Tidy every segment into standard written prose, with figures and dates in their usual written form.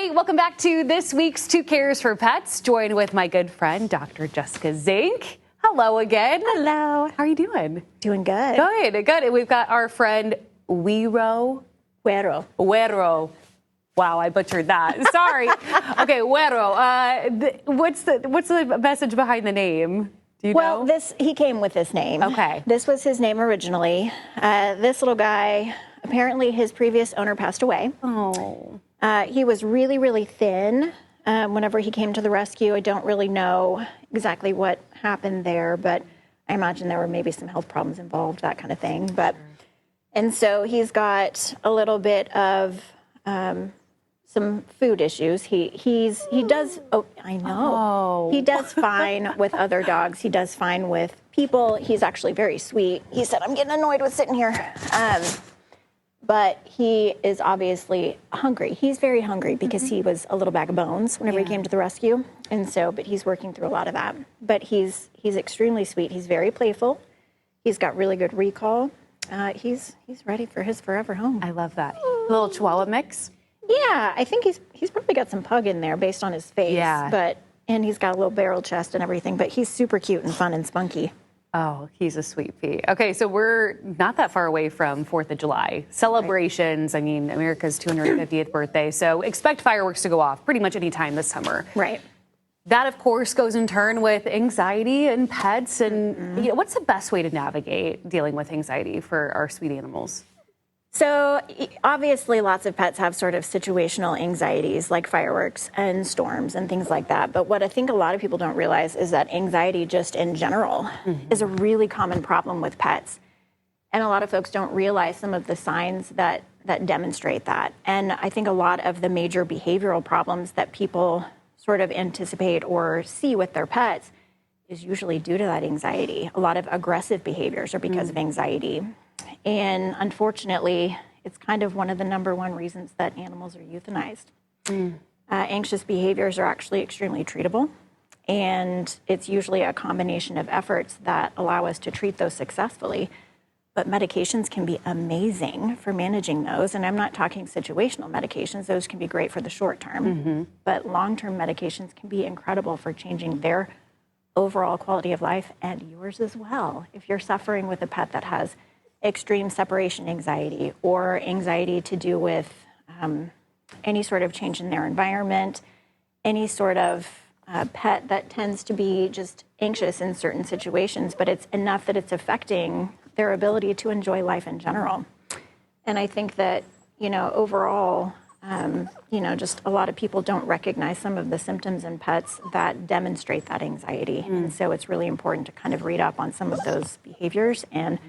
Hey, welcome back to this week's Two Cares for Pets, joined with my good friend, Dr. Jessica Zink. Hello again. Hello. How are you doing? Doing good. Good. And we've got our friend Guero. Guero. Wow, I butchered that. Sorry. Okay, Guero. What's the message behind the name? Do you know? He came with this name. Okay. This was his name originally. This little guy, apparently his previous owner passed away. Oh. He was really, really thin whenever he came to the rescue. I don't really know exactly what happened there, but I imagine there were maybe some health problems involved, that kind of thing. And so he's got a little bit of some food issues. He does. Oh, I know. Oh. He does fine with other dogs. He does fine with people. He's actually very sweet. He said, "I'm getting annoyed with sitting here." But he is obviously hungry. He's very hungry because he was a little bag of bones whenever he came to the rescue. And so, but he's working through a lot of that. But he's extremely sweet. He's very playful. He's got really good recall. He's ready for his forever home. I love that. Little Chihuahua mix? Yeah, I think he's probably got some pug in there based on his face. Yeah. And he's got a little barrel chest and everything, but he's super cute and fun and spunky. Oh, he's a sweet pea. Okay, so we're not that far away from 4th of July. Celebrations, right. I mean, America's 250th birthday, so expect fireworks to go off pretty much any time this summer. Right. That, of course, goes in turn with anxiety and pets. And you know, what's the best way to navigate dealing with anxiety for our sweet animals? So obviously lots of pets have sort of situational anxieties like fireworks and storms and things like that. But what I think a lot of people don't realize is that anxiety just in general is a really common problem with pets. And a lot of folks don't realize some of the signs that demonstrate that. And I think a lot of the major behavioral problems that people sort of anticipate or see with their pets is usually due to that anxiety. A lot of aggressive behaviors are because of anxiety. And unfortunately, it's kind of one of the number one reasons that animals are euthanized. Anxious behaviors are actually extremely treatable. And it's usually a combination of efforts that allow us to treat those successfully. But medications can be amazing for managing those. And I'm not talking situational medications. Those can be great for the short term. But long-term medications can be incredible for changing their overall quality of life and yours as well. If you're suffering with a pet that has extreme separation anxiety or anxiety to do with any sort of change in their environment, any sort of pet that tends to be just anxious in certain situations, but it's enough that it's affecting their ability to enjoy life in general. And I think that, overall, just a lot of people don't recognize some of the symptoms in pets that demonstrate that anxiety. And so it's really important to kind of read up on some of those behaviors and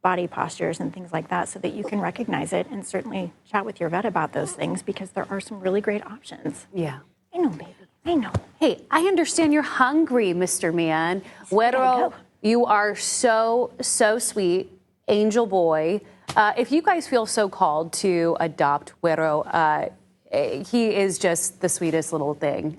body postures and things like that so that you can recognize it and certainly chat with your vet about those things because there are some really great options. Yeah. I know, baby. I know. Hey, I understand you're hungry, Mr. Man. Guero, you are so sweet. Angel boy. If you guys feel so called to adopt Guero, he is just the sweetest little thing.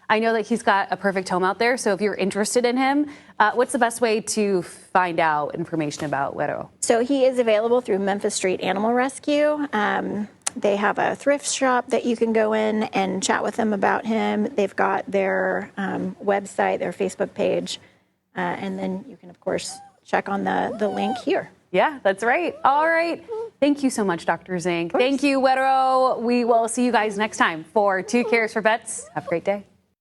I know that he's got a perfect home out there, so if you're interested in him, what's the best way to find out information about Guero? So he is available through Memphis Street Animal Rescue. They have a thrift shop that you can go in and chat with them about him. They've got their website, their Facebook page, and then you can, of course, check on the link here. Yeah, that's right. All right. Thank you so much, Dr. Zink. Thank you, Guero. We will see you guys next time for Two Cares for Pets. Have a great day.